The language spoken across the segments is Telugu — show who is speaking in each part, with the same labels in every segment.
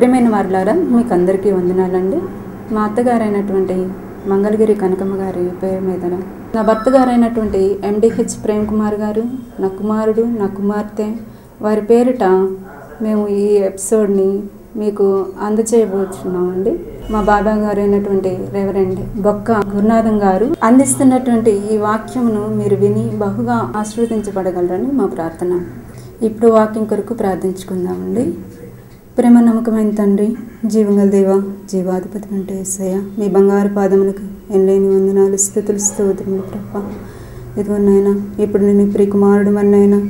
Speaker 1: ప్రియమైన వారులారా, మీకు అందరికీ వందనాలండి. మా అత్తగారైనటువంటి మంగళగిరి కనకమ్మ గారి పేరు మీద నా భర్త గారైనటువంటి ఎండిహెచ్ ప్రేమ్ కుమార్ గారు, నా కుమారుడు, నా కుమార్తె వారి పేరిట మేము ఈ ఎపిసోడ్ని మీకు అందచేయబోతున్నామండి. మా బాబా గారు అయినటువంటి రెవరెండ్ బొక్క గురునాథం గారు అందిస్తున్నటువంటి ఈ వాక్యమును మీరు విని బహుగా ఆశీర్వదించబడగలరని మా ప్రార్థన. ఇప్పుడు వాక్యం కొరకు ప్రార్థించుకుందామండి. ప్రేమ నమ్మకమైన తండ్రి, జీవంగల దేవ, జీవాధిపతి అంటే యేసయ్య, మీ బంగారు పాదములకు ఎనలేని వందనాలు, స్తుతులు, స్తోత్రములు ప్రభా. ఇదిగో నాయన, ఇప్పుడు నేను ప్రియకుమారుడు మన్నైనా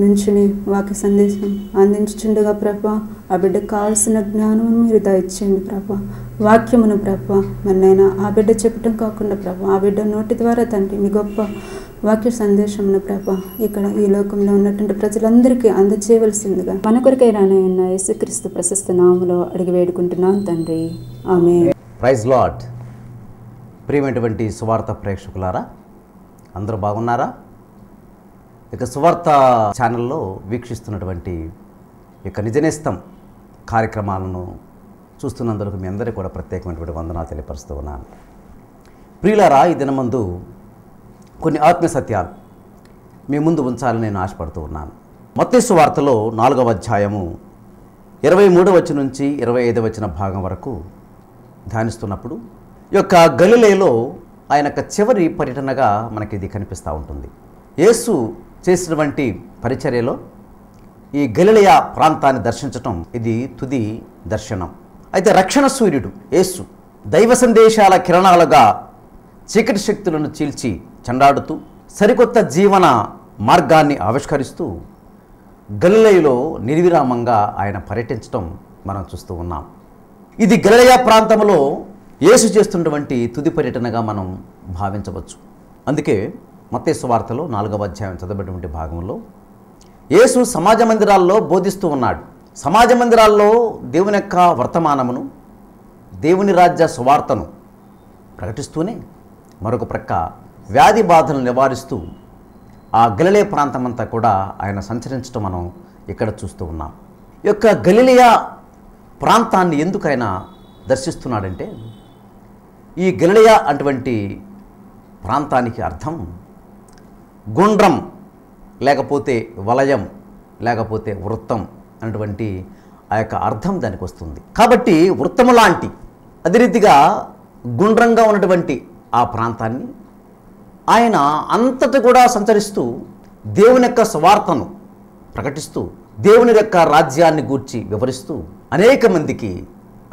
Speaker 1: నుంచుని వాక్య సందేశం అందించుచుండగా ప్రభా, ఆ బిడ్డకు కావాల్సిన జ్ఞానమును మీరు దయచేయండి ప్రభా. వాక్యమును ప్రభా మన్నైనా ఆ బిడ్డ చెప్పటం కాకుండా ప్రభా, ఆ బిడ్డ నోటి ద్వారా తండ్రి మీ గొప్ప వాక్య సందేశమును ప్రభా ఇక్కడ ఈ లోకంలో ఉన్నటువంటి ప్రజలందరికీ అందజేయవలసిందిగా మన కొరకై రానయ్యున్న యేసుక్రీస్తు ప్రశస్త నామములో అడిగి వేడుకుంటున్నాను తండ్రి, ఆమేన్.
Speaker 2: Praise lord. ప్రియమైనటువంటి సువార్త ప్రేక్షకులారా, అందరూ బాగున్నారా? ఇక సువార్త ఛానల్లో వీక్షిస్తున్నటువంటి ఇక నిజనేస్తం కార్యక్రమాలను చూస్తున్నందుకు మీ అందరికీ కూడా ప్రత్యేకమైనటువంటి వందనాలు తెలియపరుస్తూ ఉన్నాను. ప్రియులారా, ఈ దినమందు కొన్ని ఆత్మీయ సత్యాలు మీ ముందు ఉంచాలని నేను ఆశపడుతూ ఉన్నాను. మత్తయి సువార్తలో 4వ అధ్యాయము 23వ వచనం నుంచి 25వ వచన భాగం వరకు ధ్యానిస్తున్నప్పుడు ఈ యొక్క గలిలయలో ఆయన యొక్క చివరి పర్యటనగా మనకి ఇది కనిపిస్తూ ఉంటుంది. యేసు చేసినటువంటి పరిచర్యలో ఈ గలిలయ ప్రాంతాన్ని దర్శించటం ఇది తుది దర్శనం. అయితే రక్షణ సూర్యుడు యేసు దైవ సందేశాల కిరణాలుగా చీకటి శక్తులను చీల్చి చెండాడుతూ సరికొత్త జీవన మార్గాన్ని ఆవిష్కరిస్తూ గలిలయలో నిర్విరామంగా ఆయన పర్యటించడం మనం చూస్తూ ఉన్నాం. ఇది గలిలయ ప్రాంతంలో యేసు చేస్తున్నటువంటి తుది పర్యటనగా మనం భావించవచ్చు. అందుకే మత్తయి సువార్తలో 4వ అధ్యాయం చదవబడినటువంటి భాగంలో యేసు సమాజ మందిరాల్లో బోధిస్తూ ఉన్నాడు. సమాజ మందిరాల్లో దేవుని యొక్క వర్తమానమును, దేవుని రాజ్య సువార్తను ప్రకటిస్తూనే మరొక ప్రక్క వ్యాధి బాధలను నివారిస్తూ ఆ గలిలయ ప్రాంతమంతా కూడా ఆయన సంచరించడం మనం ఇక్కడ చూస్తూ ఉన్నాం. ఈ యొక్క గలిలయ ప్రాంతాన్ని ఎందుకు ఆయన దర్శిస్తున్నాడంటే, ఈ గలిలయ అటువంటి ప్రాంతానికి అర్థం గుండ్రం, లేకపోతే వలయం, లేకపోతే వృత్తం అటువంటి ఆ యొక్క అర్థం దానికి వస్తుంది. కాబట్టి వృత్తము లాంటి అదే రీతిగా గుండ్రంగా ఉన్నటువంటి ఆ ప్రాంతాన్ని ఆయన అంతటా కూడా సంచరిస్తూ దేవుని యొక్క స్వార్థను ప్రకటిస్తూ దేవుని యొక్క రాజ్యాన్ని గూర్చి వివరిస్తూ అనేక మందికి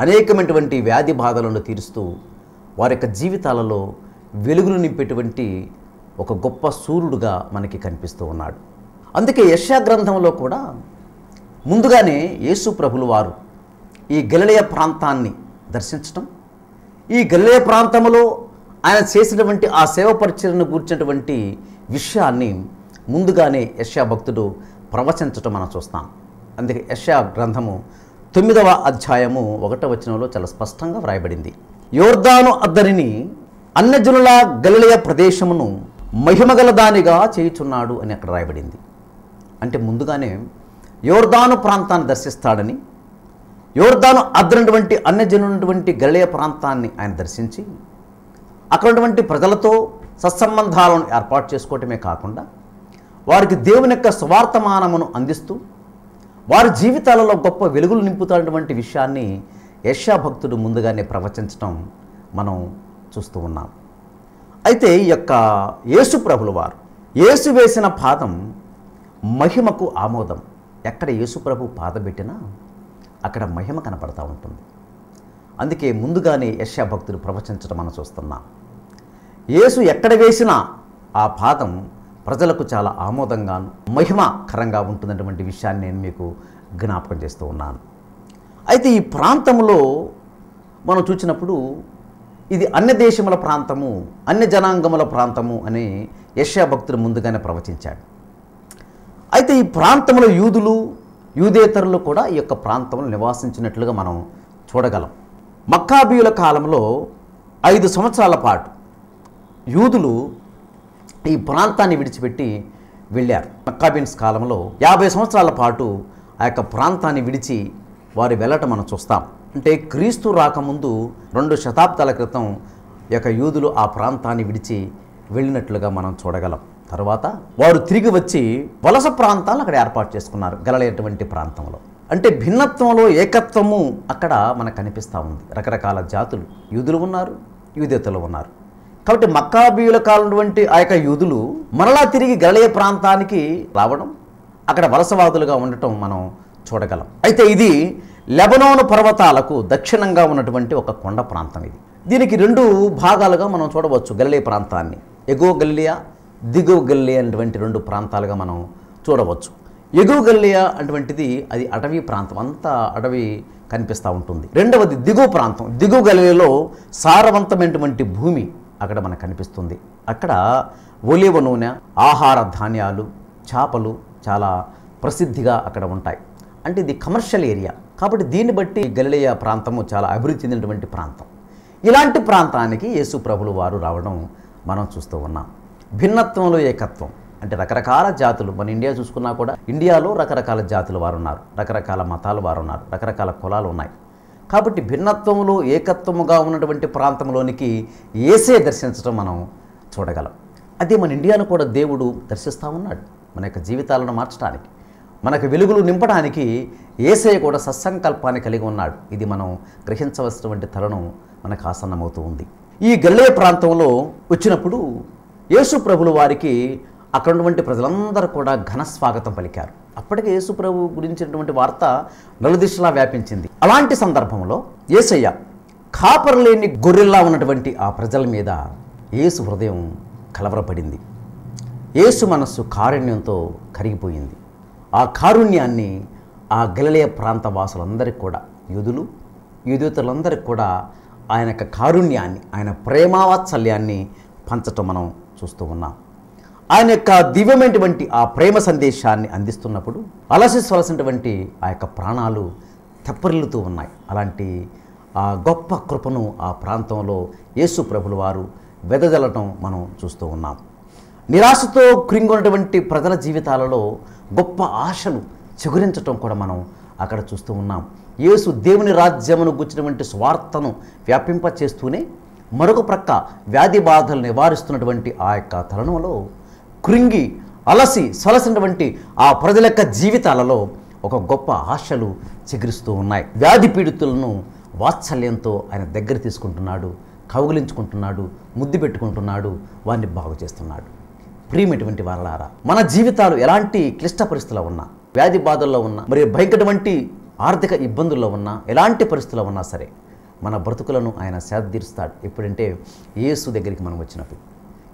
Speaker 2: అనేకమైనటువంటి వ్యాధి బాధలను తీరుస్తూ వారి యొక్క జీవితాలలో వెలుగులు నింపేటువంటి ఒక గొప్ప సూర్యుడుగా మనకి కనిపిస్తూ ఉన్నాడు. అందుకే యెషయా గ్రంథంలో కూడా ముందుగానే యేసు ప్రభులు వారు ఈ గలిలయ ప్రాంతాన్ని దర్శించటం, ఈ గలిలయ ప్రాంతంలో ఆయన చేసినటువంటి ఆ సేవ పరిచర్యను గూర్చినటువంటి విషయాన్ని ముందుగానే యెషయా భక్తుడు ప్రవచించటం మనం చూస్తాం. అందుకే యెషయా గ్రంథము 9వ అధ్యాయము 1వ వచనంలో చాలా స్పష్టంగా వ్రాయబడింది. యోర్దాను అద్దరిని అన్యజనుల గలిలయ ప్రదేశమును మహిమగలదానిగా చేయుచున్నాడు అని అక్కడ రాయబడింది. అంటే ముందుగానే యోర్దాను ప్రాంతాన్ని దర్శిస్తాడని, యోర్దాను అద్దరినటువంటి అన్యజనులటువంటి గలిలయ ప్రాంతాన్ని ఆయన దర్శించి అక్కడ ఉన్నటువంటి ప్రజలతో సత్సంబంధాలను ఏర్పాటు చేసుకోవటమే కాకుండా వారికి దేవుని యొక్క స్వార్థమానమును అందిస్తూ వారి జీవితాలలో గొప్ప వెలుగులు నింపుతున్నటువంటి విషయాన్ని యెషయా భక్తుడు ముందుగానే ప్రవచించటం మనం చూస్తూ ఉన్నాం. అయితే ఈ యొక్క యేసు ప్రభుల వారు యేసు వేసిన పాదం మహిమకు ఆమోదం. ఎక్కడ యేసు ప్రభు పాదం పెట్టినా అక్కడ మహిమ కనపడతా ఉంటుంది. అందుకే ముందుగానే యెషయా భక్తుడు ప్రవచించడం మనం చూస్తున్నాం. యేసు ఎక్కడ వేసినా ఆ పాదం ప్రజలకు చాలా ఆమోదంగాను మహిమకరంగా ఉంటున్నటువంటి విషయాన్ని నేను మీకు జ్ఞాపకం చేస్తూ ఉన్నాను. అయితే ఈ ప్రాంతంలో మనం చూసినప్పుడు ఇది అన్య దేశముల ప్రాంతము, అన్య జనాంగముల ప్రాంతము అని యెషయా భక్తుడు ముందుగానే ప్రవచించాడు. అయితే ఈ ప్రాంతంలో యూదులు, యూదేతరులు కూడా ఈ యొక్క ప్రాంతంలో నివాసించినట్లుగా మనం చూడగలం. మక్కాబీయుల కాలంలో 5 సంవత్సరాల పాటు యూదులు ఈ ప్రాంతాన్ని విడిచిపెట్టి వెళ్ళారు. మక్కాబీన్స్ కాలంలో 50 సంవత్సరాల పాటు ఆ యొక్క ప్రాంతాన్ని విడిచి వారు వెళ్ళటం మనం చూస్తాం. అంటే క్రీస్తు రాకముందు 2 శతాబ్దాల క్రితం యొక్క యూదులు ఆ ప్రాంతాన్ని విడిచి వెళ్ళినట్లుగా మనం చూడగలం. తర్వాత వారు తిరిగి వచ్చి వలస ప్రాంతాలను అక్కడ ఏర్పాటు చేసుకున్నారు, గలిలయటువంటి ప్రాంతంలో. అంటే భిన్నత్వంలో ఏకత్వము అక్కడ మనకు కనిపిస్తూ ఉంది. రకరకాల జాతులు, యూదులు ఉన్నారు, యూదేతరులు ఉన్నారు. కాబట్టి మక్కాబీయుల కాలంటువంటి ఆ యొక్క యూదులు మరలా తిరిగి గలిలయ ప్రాంతానికి రావడం, అక్కడ వలసవాదులుగా ఉండటం మనం చూడగలం. అయితే ఇది లెబనోను పర్వతాలకు దక్షిణంగా ఉన్నటువంటి ఒక కొండ ప్రాంతం. ఇది దీనికి 2 భాగాలుగా మనం చూడవచ్చు. గలిలయ ప్రాంతాన్ని ఎగువ గలిలయ, దిగువ గలిలయ అనేటువంటి 2 ప్రాంతాలుగా మనం చూడవచ్చు. ఎగువ గలిలయ అటువంటిది అది అటవీ ప్రాంతం, అంతా అడవి కనిపిస్తూ ఉంటుంది. రెండవది దిగువ ప్రాంతం. దిగువ గలిలయలో సారవంతమైనటువంటి భూమి అక్కడ మనకు కనిపిస్తుంది. అక్కడ ఒలీవ నూనె, ఆహార ధాన్యాలు, చేపలు చాలా ప్రసిద్ధిగా అక్కడ ఉంటాయి. అంటే ఇది కమర్షియల్ ఏరియా కాబట్టి దీన్ని బట్టి గలిలయ ప్రాంతము చాలా అభివృద్ధి చెందినటువంటి ప్రాంతం. ఇలాంటి ప్రాంతానికి యేసు ప్రభులు వారు రావడం మనం చూస్తూ ఉన్నాం. భిన్నత్వంలో ఏకత్వం అంటే రకరకాల జాతులు, మన ఇండియా చూసుకున్నా కూడా ఇండియాలో రకరకాల జాతులు వారు ఉన్నారు, రకరకాల మతాలు వారు ఉన్నారు, రకరకాల కులాలు ఉన్నాయి. కాబట్టి భిన్నత్వంలో ఏకత్వముగా ఉన్నటువంటి ప్రాంతంలోనికి యేసే దర్శించడం మనం చూడగలం. అదే మన ఇండియాను కూడా దేవుడు దర్శిస్తూ ఉన్నాడు. మన యొక్క జీవితాలను మార్చడానికి, మనకు వెలుగులు నింపడానికి యేసే కూడా సత్సంకల్పాన్ని కలిగి ఉన్నాడు. ఇది మనం గ్రహించవలసినటువంటి తరుణం మనకు ఆసన్నమవుతూ ఉంది. ఈ గలిలయ ప్రాంతంలో వచ్చినప్పుడు యేసు ప్రభులు వారికి అక్కడ ఉన్నటువంటి ప్రజలందరూ కూడా ఘన స్వాగతం పలికారు. అప్పటికే యేసు ప్రభు గురించినటువంటి వార్త నలుదిశలా వ్యాపించింది. అలాంటి సందర్భంలో యేసయ్య కాపరులేని గొర్రెల్లా ఉన్నటువంటి ఆ ప్రజల మీద యేసు హృదయం కలవరపడింది. యేసు మనస్సు కారుణ్యంతో కరిగిపోయింది. ఆ కారుణ్యాన్ని ఆ గలిలయ ప్రాంత వాసులందరికీ కూడా, యూదులు యూదేతరులందరికీ కూడా ఆయన యొక్క కారుణ్యాన్ని, ఆయన ప్రేమావాత్సల్యాన్ని పంచటం మనం చూస్తూ ఉన్నాం. ఆయన యొక్క దివ్యమైనటువంటి ఆ ప్రేమ సందేశాన్ని అందిస్తున్నప్పుడు అలసిసొలసినటువంటి ఆ యొక్క ప్రాణాలు తెప్పరిల్లుతూ ఉన్నాయి. అలాంటి ఆ గొప్ప కృపను ఆ ప్రాంతంలో యేసు ప్రభులు వారు వెదజల్లటం మనం చూస్తూ ఉన్నాం. నిరాశతో కృంగున్నటువంటి ప్రజల జీవితాలలో గొప్ప ఆశలు చిగురించటం కూడా మనం అక్కడ చూస్తూ ఉన్నాం. యేసు దేవుని రాజ్యమును గుచ్చినటువంటి స్వార్థను వ్యాపింపచేస్తూనే మరొక ప్రక్క వ్యాధి బాధలు నివారిస్తున్నటువంటి ఆ యొక్క తరుణంలో కృంగి అలసి సొలసినటువంటి ఆ ప్రజల యొక్క జీవితాలలో ఒక గొప్ప ఆశలు చిగురిస్తూ ఉన్నాయి. వ్యాధి పీడితులను వాత్సల్యంతో ఆయన దగ్గర తీసుకుంటున్నాడు, కౌగిలించుకుంటున్నాడు, ముద్దు పెట్టుకుంటున్నాడు, వారిని బాగు చేస్తున్నాడు. ప్రియమైనటువంటి వారలారా, మన జీవితాలు ఎలాంటి క్లిష్ట పరిస్థితుల్లో ఉన్నా, వ్యాధి బాధల్లో ఉన్నా, మరి భయంకరటువంటి ఆర్థిక ఇబ్బందుల్లో ఉన్నా, ఎలాంటి పరిస్థితుల్లో ఉన్నా సరే మన బ్రతుకులను ఆయన సేదతీరుస్తాడు. ఎప్పుడంటే యేసు దగ్గరికి మనం వచ్చినప్పుడు,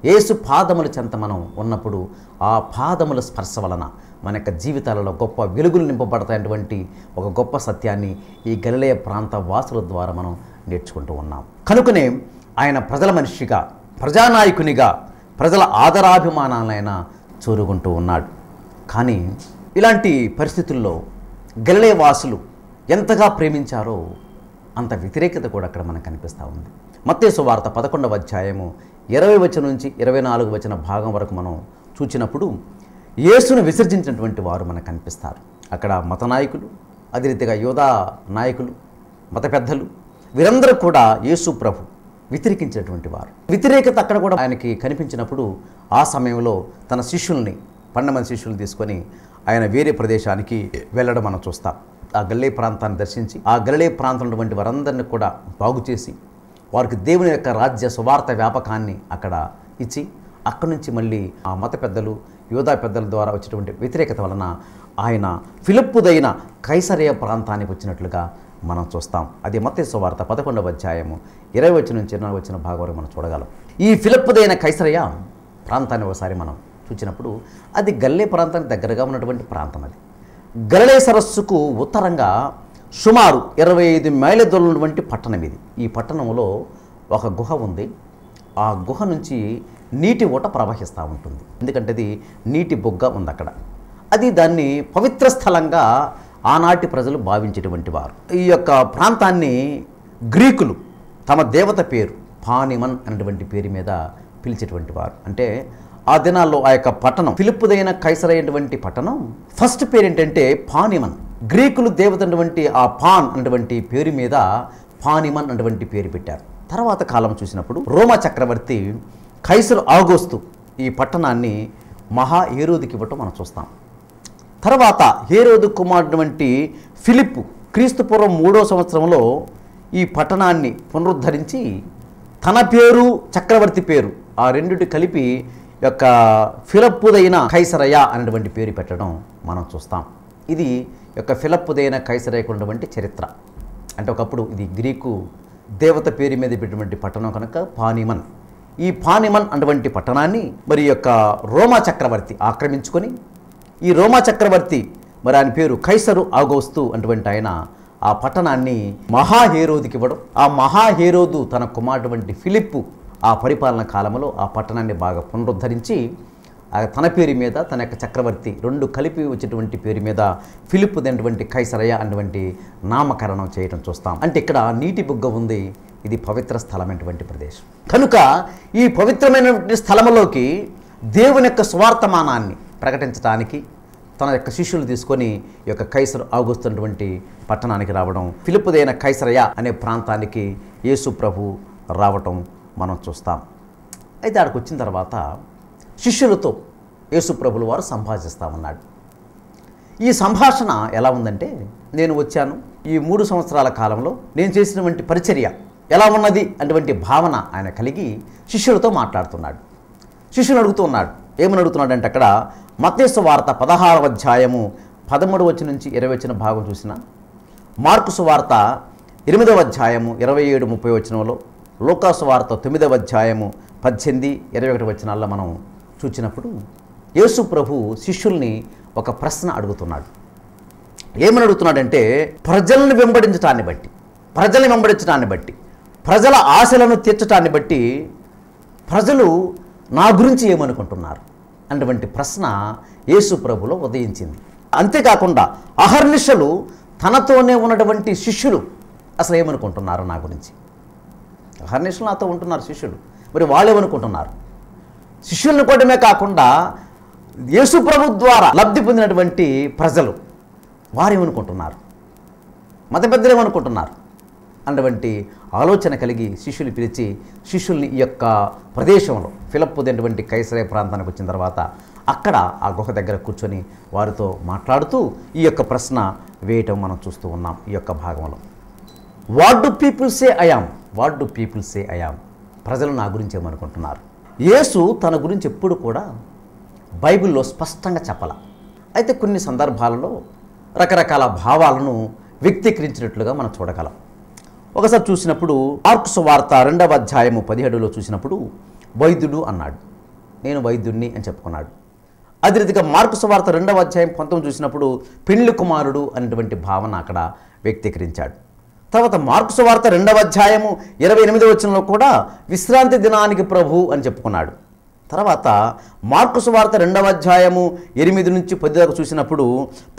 Speaker 2: యేసు పాదముల చెంత మనం ఉన్నప్పుడు ఆ పాదముల స్పర్శ వలన మన యొక్క జీవితాలలో గొప్ప వెలుగులు నింపబడతాయటువంటి ఒక గొప్ప సత్యాన్ని ఈ గలిలయ ప్రాంత వాసుల ద్వారా మనం నేర్చుకుంటూ ఉన్నాం. కనుకనే ఆయన ప్రజల మనిషిగా, ప్రజానాయకునిగా, ప్రజల ఆదరాభిమానాలైనా చూరుకుంటూ ఉన్నాడు. కానీ ఇలాంటి పరిస్థితుల్లో గలిలయ వాసులు ఎంతగా ప్రేమించారో అంత వ్యతిరేకత కూడా అక్కడ మనకు కనిపిస్తూ ఉంది. మత్తయి సువార్త 11వ అధ్యాయము 20 వచనం నుంచి 24 వచన భాగం వరకు మనం చూచినప్పుడు యేసును విసర్జించినటువంటి వారు మనకు కనిపిస్తారు. అక్కడ మత నాయకులు, అదే రీతిగా యోధా నాయకులు, మత పెద్దలు, వీరందరూ కూడా యేసు ప్రభు వ్యతిరేకించినటువంటి వారు. వ్యతిరేకత అక్కడ కూడా ఆయనకి కనిపించినప్పుడు ఆ సమయంలో తన శిష్యుల్ని 12 మంది శిష్యుల్ని తీసుకొని ఆయన వేరే ప్రదేశానికి వెళ్ళడం మనం చూస్తాం. ఆ గలిలయ ప్రాంతాన్ని దర్శించి ఆ గలిలయ ప్రాంతంలో ఉన్నటువంటి వారందరినీ కూడా బాగు చేసి వారికి దేవుని యొక్క రాజ్య సువార్త వ్యాపకాన్ని అక్కడ ఇచ్చి అక్కడి నుంచి మళ్ళీ ఆ మత పెద్దలు, యోధా పెద్దల ద్వారా వచ్చేటువంటి వ్యతిరేకత వలన ఆయన ఫిలిప్పుదైన కైసరయ ప్రాంతానికి వచ్చినట్లుగా మనం చూస్తాం. అది మత్తయి సువార్త 11వ అధ్యాయము 20 వచనం నుంచి 24 వచన భాగం వరకు మనం చూడగలం. ఈ ఫిలిప్పుదైన కైసరయ ప్రాంతాన్ని ఒకసారి మనం చూసినప్పుడు అది గలిలయ ప్రాంతానికి దగ్గరగా ఉన్నటువంటి ప్రాంతం. అది గలిలయ సరస్సుకు ఉత్తరంగా సుమారు 25 మైళ్ళ దూరం ఉన్నటువంటి పట్టణం ఇది. ఈ పట్టణంలో ఒక గుహ ఉంది. ఆ గుహ నుంచి నీటి ఊట ప్రవహిస్తూ ఉంటుంది. ఎందుకంటే అది నీటి బొగ్గ ఉంది అక్కడ. అది దాన్ని పవిత్ర స్థలంగా ఆనాటి ప్రజలు భావించేటువంటి వారు. ఈ యొక్క ప్రాంతాన్ని గ్రీకులు తమ దేవత పేరు పానిమన్ అనేటువంటి పేరు మీద పిలిచేటువంటి వారు. అంటే ఆ దినాల్లో ఆ యొక్క పట్టణం ఫిలిప్పుదైన కైసరయ్యేటువంటి పట్టణం ఫస్ట్ పేరు ఏంటంటే పానిమన్. గ్రీకులు దేవత అటువంటి ఆ పాన్ అటువంటి పేరు మీద పానిమన్ అటువంటి పేరు పెట్టారు. తర్వాత కాలం చూసినప్పుడు రోమా చక్రవర్తి కైసరు ఆగోస్తు ఈ పట్టణాన్ని మహా హేరోదుకి ఇవ్వటం మనం చూస్తాం. తర్వాత హేరోదు కుమారుడు ఫిలిప్పు క్రీస్తుపూర్వం 3వ సంవత్సరంలో ఈ పట్టణాన్ని పునరుద్ధరించి తన పేరు చక్రవర్తి పేరు ఆ రెండిటి కలిపి యొక్క ఫిలిప్పుదైన కైసరయ అనేటువంటి పేరు పెట్టడం మనం చూస్తాం. ఇది యొక్క ఫిలిప్పుదైన కైసరయ్యకు ఉన్నటువంటి చరిత్ర. అంటే ఒకప్పుడు ఇది గ్రీకు దేవత పేరు మీద పెట్టినటువంటి పట్టణం కనుక పానిమన్. ఈ పానిమన్ అటువంటి పట్టణాన్ని మరి యొక్క రోమా చక్రవర్తి ఆక్రమించుకొని ఈ రోమా చక్రవర్తి మరి ఆయన పేరు కైసరు ఆగోస్తు అటువంటి ఆయన ఆ పట్టణాన్ని మహాహేరోదుకి ఇవ్వడం. ఆ మహాహేరోదు తన కుమారుడు ఫిలిప్పు ఆ పరిపాలన కాలంలో ఆ పట్టణాన్ని బాగా పునరుద్ధరించి తన పేరు మీద తన యొక్క చక్రవర్తి రెండు కలిపి వచ్చేటువంటి పేరు మీద ఫిలిప్పు అనేటువంటి కైసరయ అటువంటి నామకరణం చేయడం చూస్తాం. అంటే ఇక్కడ నీటి బుగ్గ ఉంది, ఇది పవిత్ర స్థలమైనటువంటి ప్రదేశం కనుక ఈ పవిత్రమైనటువంటి స్థలంలోకి దేవుని యొక్క స్వార్థమానాన్ని ప్రకటించడానికి తన యొక్క శిష్యులు తీసుకొని ఈ యొక్క కైసరు ఆగోస్తున్నటువంటి పట్టణానికి రావడం, ఫిలిప్పుదైన కైసరయ అనే ప్రాంతానికి యేసు ప్రభు రావటం మనం చూస్తాం. అయితే ఆడికి వచ్చిన తర్వాత శిష్యులతో యేసు ప్రభులు వారు సంభాషిస్తూ ఉన్నాడు. ఈ సంభాషణ ఎలా ఉందంటే, నేను వచ్చాను ఈ 3 సంవత్సరాల కాలంలో నేను చేసినటువంటి పరిచర్య ఎలా ఉన్నది అటువంటి భావన ఆయన కలిగి శిష్యులతో మాట్లాడుతున్నాడు. శిష్యులు అడుగుతూ ఉన్నాడు. ఏమని అడుగుతున్నాడంటే అక్కడ మత్తయి సువార్త 16వ అధ్యాయము 13 వచనం నుంచి 20 వచన భాగం చూసిన, మార్కు సువార్త 8వ అధ్యాయము 27-30 వచనంలో, లూకా సువార్త 9వ అధ్యాయము 18-21 వచనాల్లో మనం చూచినప్పుడు యేసు ప్రభు శిష్యుల్ని ఒక ప్రశ్న అడుగుతున్నాడు. ఏమని అడుగుతున్నాడంటే, ప్రజలను వెంబడించడాన్ని బట్టి ప్రజల ఆశలను తీర్చడాన్ని బట్టి ప్రజలు నా గురించి ఏమనుకుంటున్నారు అటువంటి ప్రశ్న యేసు ప్రభులో ఉదయించింది. అంతేకాకుండా అహర్నిశలు తనతోనే ఉన్నటువంటి శిష్యులు అసలు ఏమనుకుంటున్నారు నా గురించి. అహర్నిశలు నాతో ఉంటున్నారు శిష్యులు, మరి వాళ్ళు ఏమనుకుంటున్నారు. శిష్యులను కూడమే కాకుండా యేసు ప్రభు ద్వారా లబ్ధి పొందినటువంటి ప్రజలు వారు ఏమనుకుంటున్నారు, మత పెద్దలు ఏమనుకుంటున్నారు అటువంటి ఆలోచన కలిగి శిష్యులు పిలిచి శిష్యుల్ని ఈ యొక్క ప్రదేశంలో ఫిలిప్పుదైనటువంటి కైసరయ ప్రాంతానికి వచ్చిన తర్వాత అక్కడ ఆ గుహ దగ్గర కూర్చొని వారితో మాట్లాడుతూ ఈ యొక్క ప్రశ్న వేయటం మనం చూస్తూ ఉన్నాం. ఈ యొక్క భాగంలో what do people say I am, ప్రజలు నా గురించి ఏమనుకుంటున్నారు. యేసు తన గురించి ఎప్పుడు కూడా బైబిల్లో స్పష్టంగా చెప్పాల. అయితే కొన్ని సందర్భాలలో రకరకాల భావాలను వ్యక్తీకరించినట్లుగా మనం చూడగలం. ఒకసారి చూసినప్పుడు మార్కు సువార్త 2వ అధ్యాయము 17లో చూసినప్పుడు వైద్యుడు అన్నాడు, నేను వైద్యుడిని అని చెప్పుకున్నాడు. అదే రీతిగా మార్కు సువార్త 2వ అధ్యాయం 19 చూసినప్పుడు పెళ్లి కుమారుడు అనేటువంటి భావన అక్కడ వ్యక్తీకరించాడు. తర్వాత మార్కు సువార్త 2వ అధ్యాయము 28వ వచనంలో కూడా విశ్రాంతి దినానికి ప్రభు అని చెప్పుకున్నాడు. తర్వాత మార్కు సువార్త 2వ అధ్యాయము 8 నుంచి 10 దాకా చూసినప్పుడు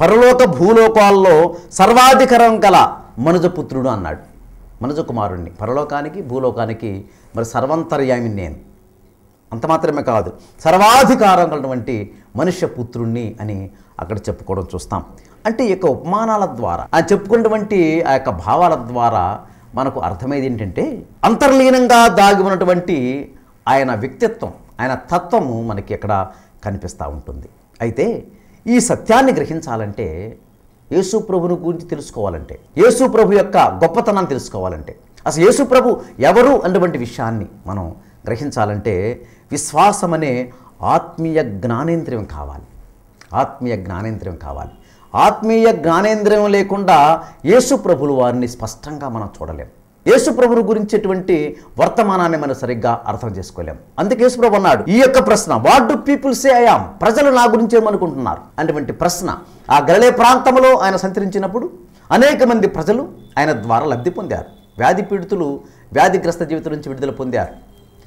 Speaker 2: పరలోక భూలోకాల్లో సర్వాధికారం గల మనుజపుత్రుడు అన్నాడు. మనుజ కుమారుణ్ణి, పరలోకానికి భూలోకానికి మరి సర్వంతర్యామి నేను, అంత మాత్రమే కాదు సర్వాధికారం కలిగినటువంటి మనుష్య పుత్రుణ్ణి అని అక్కడ చెప్పుకోవడం చూస్తాం. అంటే ఈ యొక్క ఉపమానాల ద్వారా ఆయన చెప్పుకున్నటువంటి ఆ యొక్క భావాల ద్వారా మనకు అర్థమయ్యేది ఏంటంటే, అంతర్లీనంగా దాగి ఉన్నటువంటి ఆయన వ్యక్తిత్వం, ఆయన తత్వము మనకి అక్కడ కనిపిస్తూ ఉంటుంది. అయితే ఈ సత్యాన్ని గ్రహించాలంటే, యేసు ప్రభుని గురించి తెలుసుకోవాలంటే, యేసు ప్రభు యొక్క గొప్పతనాన్ని తెలుసుకోవాలంటే, అసలు యేసు ప్రభు ఎవరు అన్నటువంటి విషయాన్ని మనం గ్రహించాలంటే విశ్వాసం అనే ఆత్మీయ జ్ఞానేంద్రియం కావాలి. ఆత్మీయ జ్ఞానేంద్రియం లేకుండా యేసు ప్రభులు వారిని స్పష్టంగా మనం చూడలేం. యేసు ప్రభువు గురించేటువంటి వర్తమానాన్ని మనం సరిగ్గా అర్థం చేసుకోలేం. అందుకే యేసు ప్రభు అన్నాడు, ఈ యొక్క ప్రశ్న what do people say I am, ప్రజలు నా గురించి ఏమనుకుంటున్నారు అటువంటి ప్రశ్న ఆ గలిలయ ప్రాంతంలో ఆయన సంచరించినప్పుడు అనేక మంది ప్రజలు ఆయన ద్వారా లబ్ధి పొందారు. వ్యాధి పీడితులు వ్యాధిగ్రస్త జీవితం నుంచి విడుదల పొందారు.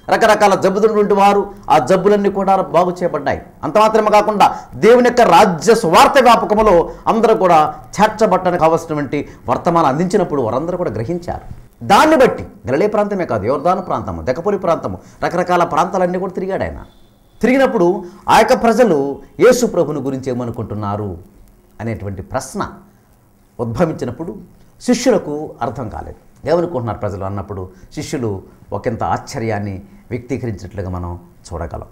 Speaker 2: రకరకాల జబ్బులున్నటువంటి వారు ఆ జబ్బులన్నీ కూడా బాగు చేయబడ్డాయి. అంత మాత్రమే కాకుండా దేవుని యొక్క రాజ్య సువార్త వ్యాపకములో అందరూ కూడా చేర్చబట్టడానికి కావలసినటువంటి వర్తమానం అందించినప్పుడు వారందరూ కూడా గ్రహించారు. దాన్ని బట్టి గలిలయ ప్రాంతమే కాదు, యోర్దాను ప్రాంతము, దెకపొలి ప్రాంతము, రకరకాల ప్రాంతాలన్నీ కూడా తిరిగాడు ఆయన. తిరిగినప్పుడు ఆ యొక్క ప్రజలు యేసు ప్రభుని గురించి ఏమనుకుంటున్నారు అనేటువంటి ప్రశ్న ఉద్భవించినప్పుడు శిష్యులకు అర్థం కాలేదు. ఏమనుకుంటున్నారు ప్రజలు అన్నప్పుడు శిష్యులు ఒకంత ఆశ్చర్యాన్ని వ్యక్తీకరించినట్లుగా మనం చూడగలం.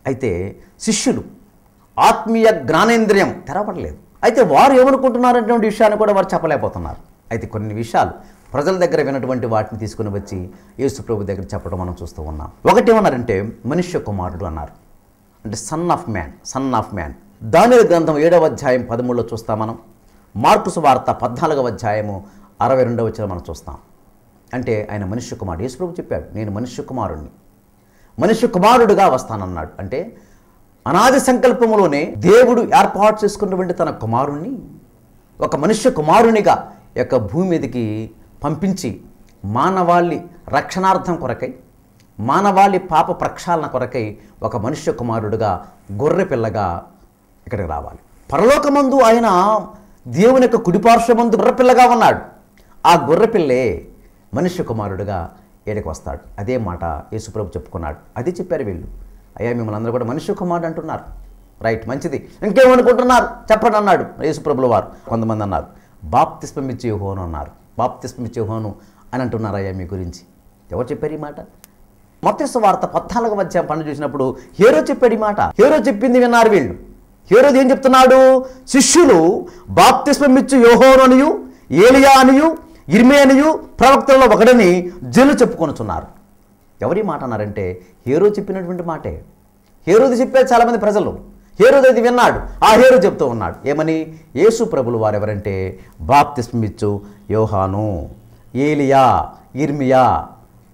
Speaker 2: అయితే శిష్యులు ఆత్మీయ జ్ఞానేంద్రియం తెరవడలేదు. అయితే వారు ఏమనుకుంటున్నారనేటువంటి విషయాన్ని కూడా వారు చెప్పలేకపోతున్నారు. అయితే కొన్ని విషయాలు ప్రజల దగ్గర వినటువంటి వాటిని తీసుకుని వచ్చి యేసు ప్రభు దగ్గర చెప్పడం మనం చూస్తూ ఉన్నాం. ఒకటి ఏమన్నారంటే మనుష్య కుమారుడు అన్నారు. అంటే సన్ ఆఫ్ మ్యాన్. దానియేలు గ్రంథం 7వ అధ్యాయం 13లో చూస్తాం మనం. మార్కు సువార్త 14వ అధ్యాయము 62వ వచనం మనం చూస్తాం. అంటే ఆయన మనుష్య కుమారుడు. యేసు ప్రభు చెప్పాడు, నేను మనుష్య కుమారుడుగా వస్తానన్నాడు. అంటే అనాది సంకల్పములోనే దేవుడు ఏర్పాటు చేసుకున్నటువంటి తన కుమారుణ్ణి ఒక మనుష్య కుమారునిగా యొక్క భూమి మీదకి పంపించి మానవాళి రక్షణార్థం కొరకై, మానవాళి పాప ప్రక్షాళన కొరకై ఒక మనుష్య కుమారుడుగా గొర్రె పిల్లగా ఇక్కడికి రావాలి. పరలోకమందు ఆయన దేవుని యొక్క కుడిపార్శ్వమందు గొర్రెపిల్లగా ఉన్నాడు. ఆ గొర్రెపిల్లే మనుష్య కుమారుడుగా ఏడికి వస్తాడు. అదే మాట యేసుప్రభు చెప్పుకున్నాడు. అది చెప్పారు వీళ్ళు. అయ్యా మిమ్మల్ని అందరూ కూడా మనుష్య కుమారుడు అంటున్నారు. రైట్, మంచిది, ఇంకేమనుకుంటున్నారు చెప్పండి అన్నాడు యేసుప్రభుల వారు. కొంతమంది అన్నారు బాప్తిస్మం ఇచ్చే యోహాను అన్నారు. బాప్తిస్మం ఇచ్చే యోహాను అని అంటున్నారు అయ్యా మీ గురించి. ఎవరు చెప్పారు ఈ మాట? మత్తయి సువార్త 14వ అధ్యాయం 12 చూసినప్పుడు హేరోదు చెప్పాడు ఈ మాట. హేరోదు చెప్పింది విన్నారు వీళ్ళు. హేరోదు ఏం చెప్తున్నాడు? శిష్యులు బాప్తిస్మం ఇచ్చు యోహాను అనియు, ఏలియా అనియు, ఇర్మియా అనియు ప్రవక్తలలో ఒకడని జనులు చెప్పుకొనుచున్నారు. ఎవరి మాట అన్నారంటే హేరోదు చెప్పినటువంటి మాటే. హేరోదు చెప్పారు చాలామంది ప్రజలు. హేరోదు అది విన్నాడు. ఆ హేరోదు చెప్తూ ఉన్నాడు ఏమని? యేసు ప్రభులు వారు ఎవరంటే బాప్తిస్మం ఇచ్చు యోహాను, ఏలియా, ఇర్మియా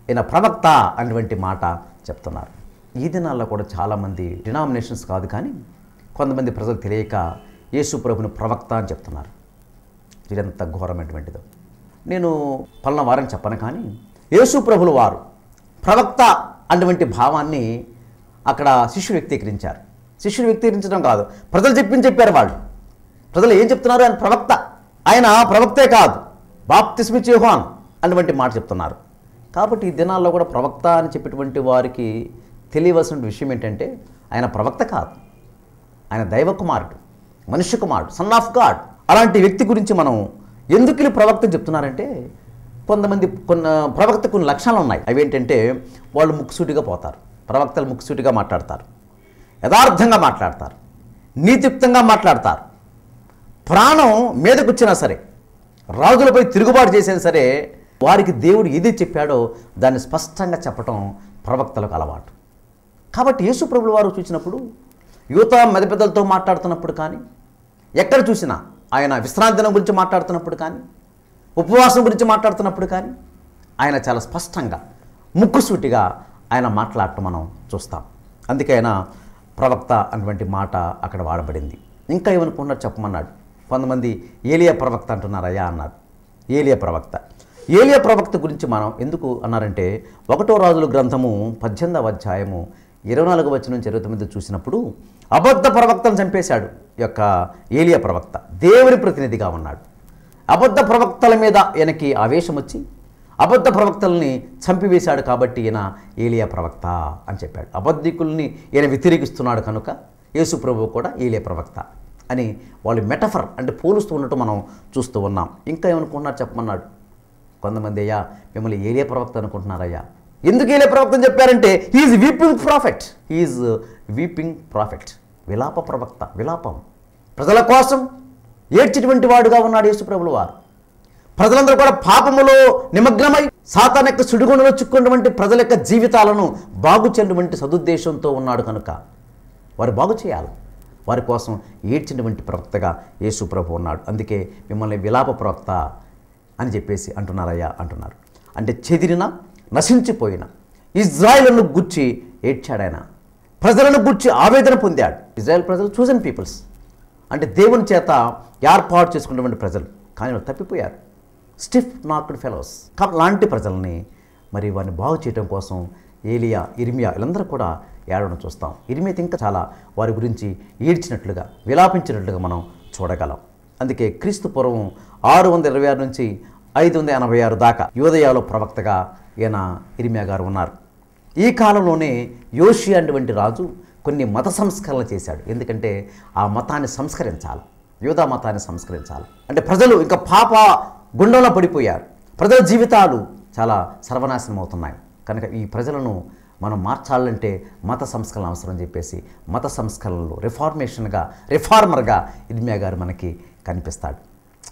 Speaker 2: ఈయన ప్రవక్త అటువంటి మాట చెప్తున్నారు. ఈ దినాల్లో కూడా చాలామంది డినామినేషన్స్ కాదు కానీ కొంతమంది ప్రజలు తెలియక యేసు ప్రభుని ప్రవక్త అని చెప్తున్నారు. ఇదంత ఘోరమైనటువంటిదో. నేను పలానా వారని చెప్పను కానీ యేసు ప్రభుల వారు ప్రవక్త అటువంటి భావాన్ని అక్కడ శిష్యులు వ్యక్తీకరించారు. శిష్యులు వ్యక్తీకరించడం కాదు, ప్రజలు చెప్పారు. వాళ్ళు ప్రజలు ఏం చెప్తున్నారు? ఆయన ప్రవక్త. ఆయన ప్రవక్తే కాదు, బాప్తిస్మం ఇచ్చే యోహాను అటువంటి మాట చెప్తున్నారు. కాబట్టి ఈ దినాల్లో కూడా ప్రవక్త అని చెప్పేటువంటి వారికి తెలియవలసిన విషయం ఏంటంటే ఆయన ప్రవక్త కాదు, ఆయన దైవ కుమారుడు, మనుష్య కుమారుడు, సన్ ఆఫ్ గాడ్. అలాంటి వ్యక్తి గురించి మనం ఎందుకు వీళ్ళు ప్రవక్త చెప్తున్నారంటే ప్రవక్త కొన్ని లక్షణాలు ఉన్నాయి. అవి ఏంటంటే వాళ్ళు ముక్కుసూటిగా పోతారు. ప్రవక్తలు ముక్కుసూటిగా మాట్లాడతారు, యథార్థంగా మాట్లాడతారు, నీతియుక్తంగా మాట్లాడతారు. ప్రాణం మీదకు వచ్చినా సరే, రాజులపై తిరుగుబాటు చేసినా సరే వారికి దేవుడు ఏది చెప్పాడో దాన్ని స్పష్టంగా చెప్పటం ప్రవక్తలకు అలవాటు. కాబట్టి యేసు ప్రభుల వారు చూసినప్పుడు యువత మెదపెద్దలతో మాట్లాడుతున్నప్పుడు కానీ, ఎక్కడ చూసినా ఆయన విశ్రాంతి దినం గురించి మాట్లాడుతున్నప్పుడు కానీ, ఉపవాసం గురించి మాట్లాడుతున్నప్పుడు కానీ ఆయన చాలా స్పష్టంగా ముక్కుసూటిగా ఆయన మాట్లాడటం మనం చూస్తాం. అందుకే ఆయన ప్రవక్త అటువంటి మాట అక్కడ వాడబడింది. ఇంకా ఏమనుకున్నారు చెప్పమన్నాడు. కొంతమంది ఏలియా ప్రవక్త అంటున్నారయ్యా అన్నారు. ఏలియా ప్రవక్త గురించి మనం ఎందుకు అన్నారంటే 1వ రాజుల గ్రంథము 18వ అధ్యాయము 24వ వచనం నుంచి 29 చూసినప్పుడు అబద్ధ ప్రవక్తను చంపేశాడు యొక్క ఏలియా ప్రవక్త. దేవుని ప్రతినిధిగా ఉన్నాడు. అబద్ధ ప్రవక్తల మీద ఈయనకి ఆవేశం వచ్చి అబద్ధ ప్రవక్తల్ని చంపివేశాడు. కాబట్టి ఈయన ఏలియా ప్రవక్త అని చెప్పాడు. అబద్ధికుల్ని ఈయన వ్యతిరేకిస్తున్నాడు కనుక యేసు ప్రభువు కూడా ఏలియా ప్రవక్త అని వాళ్ళు మెటఫర్ అంటే పోలుస్తూ ఉండటం మనం చూస్తూ ఉన్నాం. ఇంకా ఏమనుకుంటున్నారు చెప్పమన్నాడు. కొంతమంది అయ్యా మిమ్మల్ని ఏలియా ప్రవక్త అనుకుంటున్నారయ్యా. ఎందుకు ఏలియా ప్రవక్త అని చెప్పారంటే హీఈస్ వీపింగ్ ప్రాఫెట్, విలాప ప్రవక్త. విలాపం, ప్రజల కోసం ఏడ్చేటువంటి వాడుగా ఉన్నాడు యేసు ప్రభుల వారు. ప్రజలందరూ కూడా పాపములో నిమగ్నమై సాతాను యొక్క సుడిగుండలో చిక్కున్నటువంటి ప్రజల యొక్క జీవితాలను బాగు చేయటువంటి సదుద్దేశంతో ఉన్నాడు కనుక వారు బాగు చేయాలి. వారి కోసం ఏడ్చినటువంటి ప్రవక్తగా యేసు ప్రభు ఉన్నాడు. అందుకే మిమ్మల్ని విలాప ప్రవక్త అని చెప్పేసి అంటున్నారయ్యా అంటున్నారు. అంటే చెదిరిన నశించిపోయిన ఇజ్రాయేలును గుర్చి ఏడ్చాడు ఆయన. ప్రజలను గుర్చి ఆవేదన పొందాడు. ఇజ్రాయేల్ ప్రజలు చూసన్ పీపుల్స్, అంటే దేవుని చేత ఏర్పాటు చేసుకున్నటువంటి ప్రజలు, కానీ వాళ్ళు తప్పిపోయారు. స్టిఫ్ నాక్డ్ ఫెలోస్ లాంటి ప్రజల్ని మరి వారిని బాగు చేయడం కోసం ఏలియా, ఇర్మియా వీళ్ళందరూ కూడా ఏడవడం చూస్తాం. ఇర్మియా ఇంకా చాలా వారి గురించి ఏడ్చినట్లుగా, విలాపించినట్లుగా మనం చూడగలం. అందుకే క్రీస్తు పూర్వం 626 నుంచి 586 దాకా యోదయాలో ప్రవక్తగా ఈయన ఇర్మియా గారు ఉన్నారు. ఈ కాలంలోనే యోషియా అటువంటి రాజు కొన్ని మత సంస్కరణలు చేశాడు. ఎందుకంటే ఆ మతాన్ని సంస్కరించాలి, యూదా మతాన్ని సంస్కరించాలి. అంటే ప్రజలు ఇంకా పాప గుండంలో పడిపోయారు. ప్రజల జీవితాలు చాలా సర్వనాశనం అవుతున్నాయి. కనుక ఈ ప్రజలను మనం మార్చాలంటే మత సంస్కరణ అవసరం చెప్పేసి మత సంస్కరణలు రిఫార్మర్గా ఇర్మియా గారు మనకి కనిపిస్తాడు.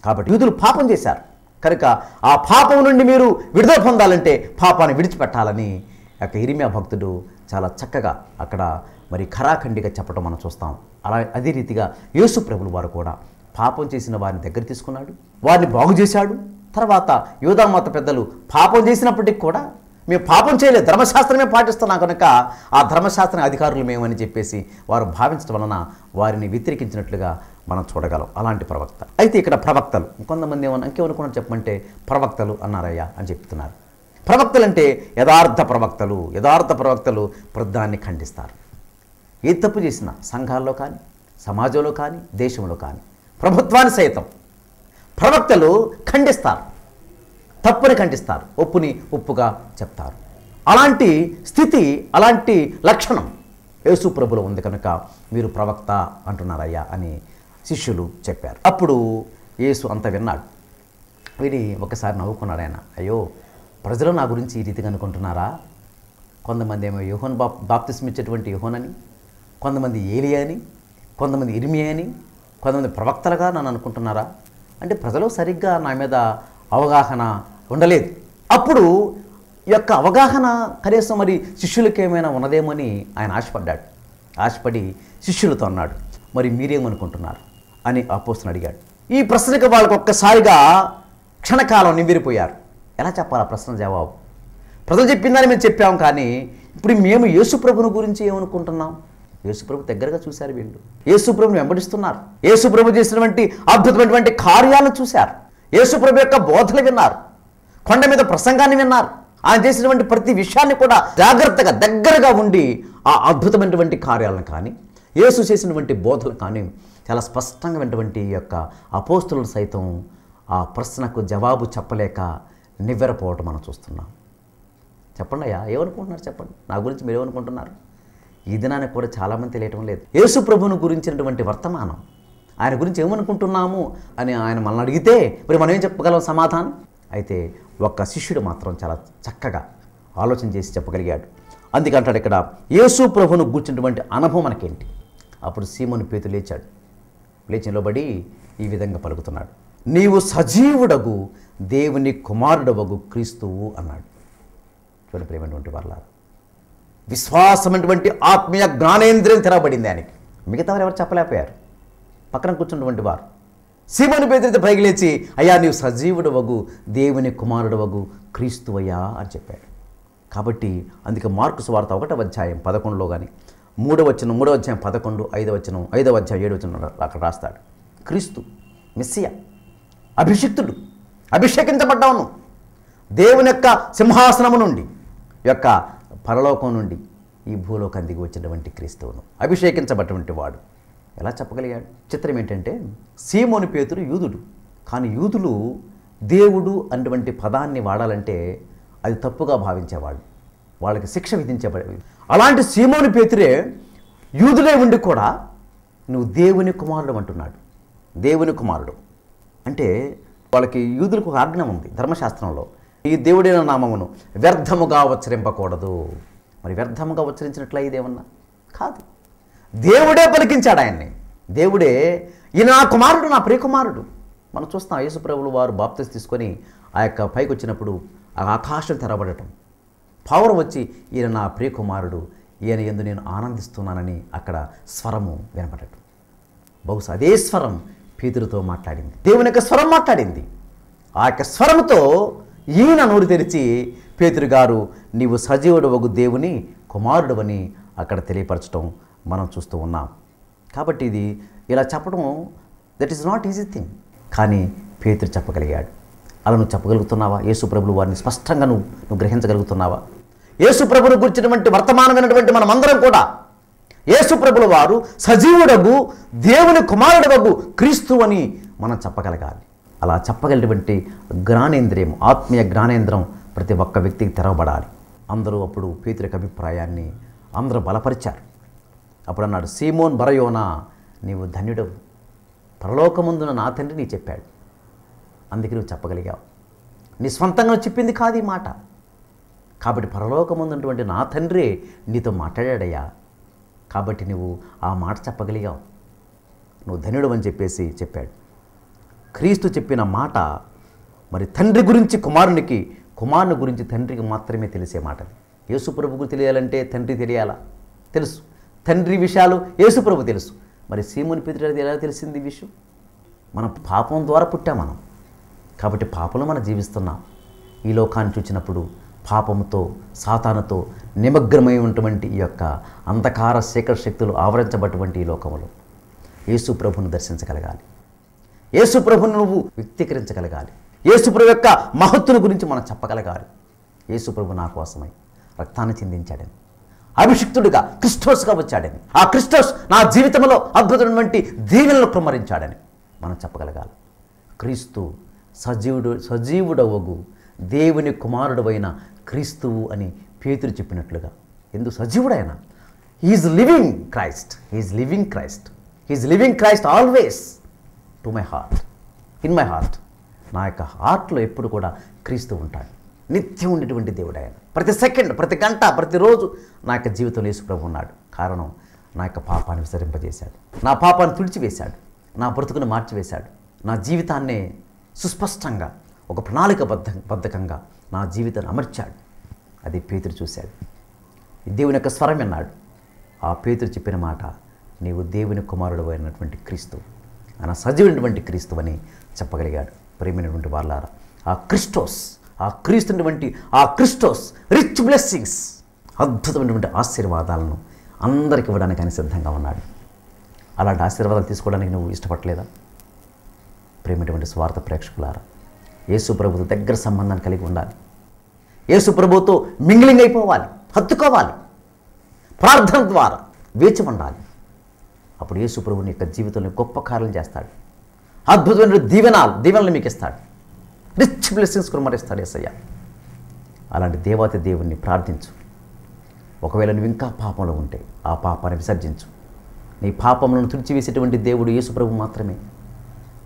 Speaker 2: కాబట్టి యూదులు పాపం చేశారు కనుక ఆ పాపం నుండి మీరు విడుదల పొందాలంటే పాపాన్ని విడిచిపెట్టాలని ఇర్మియా భక్తుడు చాలా చక్కగా అక్కడ మరి ఖరాఖండిగా చెప్పడం మనం చూస్తాం. అదే రీతిగా యేసు ప్రభులు వారు కూడా పాపం చేసిన వారిని దగ్గర తీసుకున్నాడు, వారిని బాగు చేశాడు. తర్వాత యూదా మత పెద్దలు పాపం చేసినప్పటికీ కూడా మేము పాపం చేయలేదు, ధర్మశాస్త్రమే పాటిస్తున్నాం కనుక ఆ ధర్మశాస్త్ర అధికారులు మేమని చెప్పేసి వారు భావించడం వలన వారిని వ్యతిరేకించినట్లుగా మనం చూడగలం. అలాంటి ప్రవక్త. అయితే ఇక్కడ ప్రవక్తలు కొంతమంది ఇంకేమనుకున్నారు చెప్పమంటే ప్రవక్తలు అన్నారయ్యా అని చెప్తున్నారు. ప్రవక్తలు అంటే యథార్థ ప్రవక్తలు ప్రధాన్ని ఖండిస్తారు. ఏ తప్పు చేసినా సంఘాల్లో కానీ సమాజంలో కానీ దేశంలో కానీ ప్రభుత్వాన్ని సైతం ప్రవక్తలు ఖండిస్తారు, తప్పుని ఖండిస్తారు, ఒప్పుని ఒప్పుగా చెప్తారు. అలాంటి స్థితి, అలాంటి లక్షణం యేసు ప్రభులో ఉంది కనుక మీరు ప్రవక్త అంటున్నారయ్యా అని శిష్యులు చెప్పారు. అప్పుడు యేసు అంత విన్నాడు. విని ఒకసారి నవ్వుకున్నాడు ఆయన. అయ్యో, ప్రజలు నా గురించి ఈ రీతిగా అనుకుంటున్నారా? కొంతమంది ఏమో యోహోను బాప్తిస్మ ఇచ్చేటువంటి యోహోనని, కొంతమంది ఏలియా అని, కొంతమంది ఇర్మియా అని, కొంతమంది ప్రవక్తలుగా నన్ను అనుకుంటున్నారా? అంటే ప్రజలు సరిగ్గా నా మీద అవగాహన ఉండలేదు. అప్పుడు ఈ యొక్క అవగాహన కనీసం మరి శిష్యులకి ఏమైనా ఉన్నదేమని ఆయన ఆశపడి శిష్యులతో అన్నాడు, మరి మీరేమనుకుంటున్నారు అని అపోస్తలుని అడిగాడు. ఈ ప్రశ్నకి వాళ్ళకు ఒక్కసారిగా క్షణకాలం నివ్వెరపోయారు. ఎలా చెప్పాలి ఆ ప్రశ్న జవాబు? ప్రజలు చెప్పిందని మేము చెప్పాం, కానీ ఇప్పుడు మేము యేసు ప్రభుని గురించి ఏమనుకుంటున్నాం? యేసు ప్రభు దగ్గరగా చూశారు వీళ్ళు, యేసు ప్రభుని వెంబడిస్తున్నారు, యేసు ప్రభు చేసినటువంటి అద్భుతమైనటువంటి కార్యాలను చూశారు, యేసు ప్రభు యొక్క బోధలు విన్నారు, కొండ మీద ప్రసంగాన్ని విన్నారు, ఆయన చేసినటువంటి ప్రతి విషయాన్ని కూడా జాగ్రత్తగా దగ్గరగా ఉండి ఆ అద్భుతమైనటువంటి కార్యాలను కానీ యేసు చేసినటువంటి బోధలు కానీ చాలా స్పష్టంగా విన్నటువంటి యొక్క అపోస్తలులు సైతం ఆ ప్రశ్నకు జవాబు చెప్పలేక నివ్వెరపోవటం మనం చూస్తున్నాం. చెప్పండి అయ్యా, ఏమనుకుంటున్నారు చెప్పండి, నా గురించి మీరు ఏమనుకుంటున్నారు? ఈ దినానికి కూడా చాలామంది తెలియటం లేదు. యేసు ప్రభువును గురించినటువంటి వర్తమానం, ఆయన గురించి ఏమనుకుంటున్నాము అని ఆయన మనల్ని అడిగితే మరి మనం ఏం చెప్పగలం సమాధానం? అయితే ఒక్క శిష్యుడు మాత్రం చాలా చక్కగా ఆలోచన చేసి చెప్పగలిగాడు. అందుకంటాడు ఇక్కడ, యేసు ప్రభువును గురించినటువంటి అనుభవం మనకేంటి? అప్పుడు సీమోను పేతురు లేచి నిలబడి ఈ విధంగా పలుకుతున్నాడు, నీవు సజీవుడగు దేవుని కుమారుడవగు క్రీస్తువు అన్నాడు. చూడండి ప్రేమైనటువంటి వాళ్ళారా, విశ్వాసమైనటువంటి ఆత్మీయ జ్ఞానేంద్రియం తెరవబడింది ఆయనకి. మిగతా వారు ఎవరు చెప్పలేకపోయారు. పక్కన కూర్చున్నటువంటి వారు సీమోను పేతురు పైకి లేచి, అయ్యా నీవు సజీవుడు వగు దేవుని కుమారుడు వగు క్రీస్తువయ్యా అని చెప్పాడు. కాబట్టి అందుకే మార్కు సువార్త 1వ అధ్యాయం 11లో కానీ 3వ అధ్యాయం 11, 5వ అధ్యాయం 7 అక్కడ రాస్తాడు, క్రీస్తు మెస్సియా, అభిషిక్తుడు, అభిషేకించబడ్డాను దేవుని యొక్క సింహాసనము నుండి, యొక్క పరలోకం నుండి ఈ భూలోకం దిగి వచ్చినటువంటి క్రీస్తువును, అభిషేకించబడినటువంటి వాడు. ఎలా చెప్పగలిగాడు? చిత్రం ఏంటంటే, సీమోను పేతురు యూదుడు, కానీ యూదులు దేవుడు అటువంటి పదాన్ని వాడాలంటే అది తప్పుగా భావించేవాడు, వాళ్ళకి శిక్ష విధించబడేది. అలాంటి సీమోను పేతురే యూదులే ఉండి కూడా నువ్వు దేవుని కుమారుడు అంటున్నాడు. దేవుని కుమారుడు అంటే వాళ్ళకి యూదులకు ఒక ఆజ్ఞ ఉంది ధర్మశాస్త్రంలో, ఈ దేవుడైన నామమును వ్యర్థముగా ఉచ్చరింపకూడదు. మరి వ్యర్థముగా ఉచ్చరించినట్లయిదేమన్నా కాదు, దేవుడే పలికించాడు ఆయన్ని. దేవుడే, ఈయన నా కుమారుడు, నా ప్రియకుమారుడు. మనం చూస్తాం యేసు ప్రభువులు వారు బాప్తిసం తీసుకొని ఆ యొక్క పైకి వచ్చినప్పుడు ఆ ఆకాశం తెరబడటం, పవర్ వచ్చి ఈయన నా ప్రియకుమారుడు, ఈయన యందు నేను ఆనందిస్తున్నానని అక్కడ స్వరము వినపడటం. బహుశా అదే స్వరం పేతురుతో మాట్లాడింది, దేవుని యొక్క స్వరం మాట్లాడింది. ఆ యొక్క స్వరంతో ఈయన నోరు తెరిచి పేతురు గారు నీవు సజీవుడు వగు దేవుని కుమారుడవని అక్కడ తెలియపరచడం మనం చూస్తూ ఉన్నాం. కాబట్టి ఇది ఇలా చెప్పడం that is not easy thing, కానీ పేతురు చెప్పగలిగాడు. అలా నువ్వు చెప్పగలుగుతున్నావా? యేసు ప్రభువు వారిని స్పష్టంగా నువ్వు గ్రహించగలుగుతున్నావా? యేసు ప్రభువును గురించినటువంటి వర్తమానమైనటువంటి మనమందరం కూడా యేసు ప్రభువు వారు సజీవుడగు దేవుని కుమారుడగు క్రీస్తు అని మనం చెప్పగలగాలి. అలా చెప్పగలిగినటువంటి జ్ఞానేంద్రియం, ఆత్మీయ జ్ఞానేంద్రం ప్రతి ఒక్క వ్యక్తికి తెరవబడాలి. అందరూ అప్పుడు పేతురు యొక్క అభిప్రాయాన్ని అందరూ బలపరిచారు. అప్పుడు అన్నాడు, సీమోన్ బరయోనా నీవు ధన్యుడవు, పరలోకమందున నా తండ్రి నీ చెప్పాడు, అందుకే నువ్వు చెప్పగలిగావు. నీ స్వంతంగా చెప్పింది కాదు ఈ మాట. కాబట్టి పరలోకమందున్నటువంటి నా తండ్రే నీతో మాట్లాడాడయ్యా, కాబట్టి నువ్వు ఆ మాట చెప్పగలిగావు, నువ్వు ధన్యుడు అని చెప్పేసి చెప్పాడు. క్రీస్తు చెప్పిన మాట మరి తండ్రి గురించి కుమారునికి, కుమారుని గురించి తండ్రికి మాత్రమే తెలిసే మాటది. యేసుప్రభుకు తెలియాలంటే తండ్రి తెలియాలా? తెలుసు. తండ్రి విషయాలు యేసుప్రభు తెలుసు. మరి సీమోను పేతురుకి ఎలా తెలిసింది ఈ విషయం? మనం పాపం ద్వారా పుట్టాం మనం, కాబట్టి పాపంలో మనం జీవిస్తున్నాం. ఈ లోకాన్ని చూసినప్పుడు పాపంతో సాతానుతో నిమగ్నమై ఉన్నటువంటి ఈ యొక్క అంధకార శేఖర శక్తులు ఆవరించబడినటువంటి ఈ లోకంలో యేసు ప్రభువును దర్శించగలగాలి, యేసు ప్రభువును నువ్వు వ్యక్తీకరించగలగాలి, యేసు ప్రభు యొక్క మహత్తును గురించి మనం చెప్పగలగాలి. యేసు ప్రభు నా కోసమై రక్తాన్ని చిందించాడని, అభిషిక్తుడిగా క్రిస్టోస్గా వచ్చాడని, ఆ క్రిస్టోస్ నా జీవితంలో అద్భుతమైనటువంటి దీవెనలు కుమ్మరించాడని మనం చెప్పగలగాలి. క్రీస్తు సజీవుడవగు దేవుని కుమారుడవైన క్రీస్తువు అని పేతురు చెప్పినట్లుగా, ఎందుకు సజీవుడైనా? He's living Christ, he's living Christ, he's living Christ always to my heart, in my heart. నా యొక్క హార్ట్లో ఎప్పుడు కూడా క్రీస్తు ఉంటాడు. నిత్యం ఉండేటువంటి దేవుడు ఆయన. ప్రతి సెకండ్, ప్రతి గంట, ప్రతిరోజు నా యొక్క జీవితంలో యేసు ప్రభు ఉన్నాడు. కారణం, నా యొక్క పాపాన్ని విసరింపజేశాడు, నా పాపాన్ని తుడిచివేశాడు, నా బ్రతుకును మార్చివేశాడు, నా జీవితాన్నే సుస్పష్టంగా ఒక ప్రణాళికబద్ధకంగా నా జీవితాన్ని అమర్చాడు. అది పేతురు చూశాడు. దేవుని యొక్క స్వరం విన్నాడు. ఆ పేతురు చెప్పిన మాట, నీవు దేవుని కుమారుడు అయినటువంటి క్రీస్తు, ఆయన సజీవునటువంటి క్రీస్తు అని చెప్పగలిగాడు. ప్రేమైనటువంటి వాళ్ళారా, ఆ క్రిస్టోస్, ఆ క్రీస్తున్నటువంటి ఆ క్రిస్టోస్ రిచ్ బ్లెస్సింగ్స్, అద్భుతమైనటువంటి ఆశీర్వాదాలను అందరికి ఇవ్వడానికి ఆయన సిద్ధంగా ఉన్నాడు. అలాంటి ఆశీర్వాదాలు తీసుకోవడానికి నువ్వు ఇష్టపడలేదా? ప్రేమైనటువంటి స్వార్థ ప్రేక్షకులారా, యేసు ప్రభుతో దగ్గర సంబంధాన్ని కలిగి ఉండాలి. యేసు ప్రభుతో మింగిలింగ్ అయిపోవాలి, హత్తుకోవాలి, ప్రార్థన ద్వారా వేచి ఉండాలి. అప్పుడు యేసు ప్రభుని యొక్క జీవితంలో గొప్ప కార్యాలు చేస్తాడు, అద్భుతమైన దీవెనలు మీకు ఇస్తాడు, రిచ్ బ్లెస్సింగ్స్ కుమ్మరిస్తాడు యేసయ్య. అలాంటి దేవాతి దేవుణ్ణి ప్రార్థించు. ఒకవేళ నువ్వు ఇంకా పాపంలో ఉంటే ఆ పాపాన్ని విసర్జించు. నీ పాపములను తుడిచివేసేటువంటి దేవుడు యేసు ప్రభు మాత్రమే.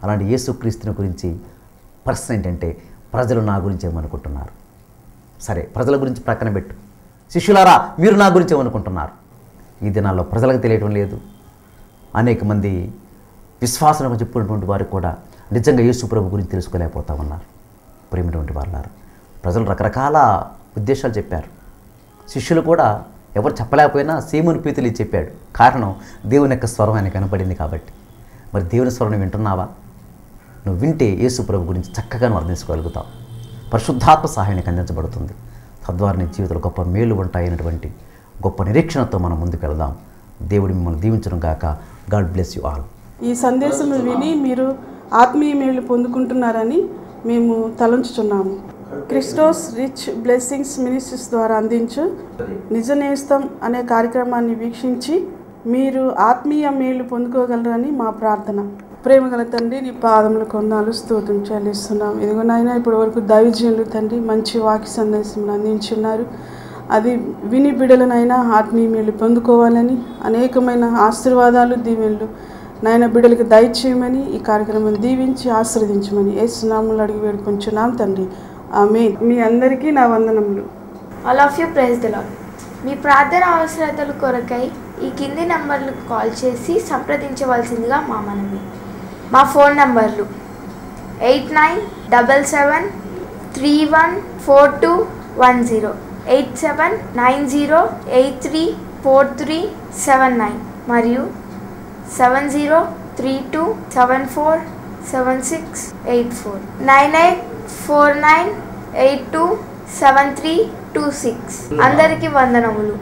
Speaker 2: అలాంటి యేసుక్రీస్తుని గురించి ప్రశ్న ఏంటంటే, ప్రజలు నా గురించి ఏమనుకుంటున్నారు? సరే, ప్రజల గురించి ప్రక్కన పెట్టు. శిష్యులారా, మీరు నా గురించి ఏమనుకుంటున్నారు? ఈ దినాల్లో ప్రజలకు తెలియటం లేదు. అనేక మంది విశ్వాసంగా చెప్పుకున్నటువంటి వారు కూడా నిజంగా యేసు ప్రభు గురించి తెలుసుకోలేకపోతా ఉన్నారు. ప్రేమైనటువంటి వాళ్ళారు, ప్రజలు రకరకాల ఉద్దేశాలు చెప్పారు. శిష్యులు కూడా ఎవరు చెప్పలేకపోయినా సీమోను పేతురు చెప్పాడు. కారణం, దేవుని యొక్క స్వరం ఆయన కనపడింది కాబట్టి. మరి దేవుని స్వరం వింటున్నావా? నువ్వు వింటే యేసు ప్రభు గురించి చక్కగా వర్ణించుకోగలుగుతావు. పరిశుద్ధాత్మ సహాయానికి అందించబడుతుంది. తద్వారా నీ జీవితంలో గొప్ప మేలు ఉంటాయనేటువంటి గొప్ప నిరీక్షణతో మనం ముందుకు వెళ్దాం. దేవుడు మిమ్మల్ని దీవించడం గాక. God bless you all.
Speaker 3: ఈ సందేశం విని మీరు ఆత్మీయ మేలు పొందుకుంటున్నారని మేము తలంచుచున్నాము. క్రిస్టోస్ రిచ్ బ్లెస్సింగ్స్ మినిస్ట్రీస్ ద్వారా అందించు నిజ నేస్తం అనే కార్యక్రమాన్ని వీక్షించి మీరు ఆత్మీయ మేలు పొందుకోగలరని మా ప్రార్థన. ప్రేమగల తండ్రి, నీ పాదములు కొన్నాళ్ళు స్తోత్రం చెల్లిస్తున్నాం. ఇదిగో నాయన, ఇప్పటి వరకు దైవజనులు తండ్రి మంచి వాక్య సందేశం అందించున్నారు. అది విని బిడ్డలనైనా ఆత్మీయ మేలు పొందుకోవాలని, అనేకమైన ఆశీర్వాదాలు దీవెనలు నాయన బిడ్డలకు దయచేయమని, ఈ కార్యక్రమం దీవించి ఆశీర్వదించమని యేసు నామములో అడిగి వేడుకొంచున్నాం తండ్రి. ఆమేన్. మీ అందరికీ నా వందనములు.
Speaker 4: All of you praise the Lord. మీ ప్రార్థన అవసరతల కొరకై ఈ కింది నంబర్లకు కాల్ చేసి సంప్రదించవలసిందిగా మా మనవి. మా ఫోన్ నంబర్లు 8977314210, 8790834379 మరియు 7032747684, 9849827326. అందరికీ వందనములు.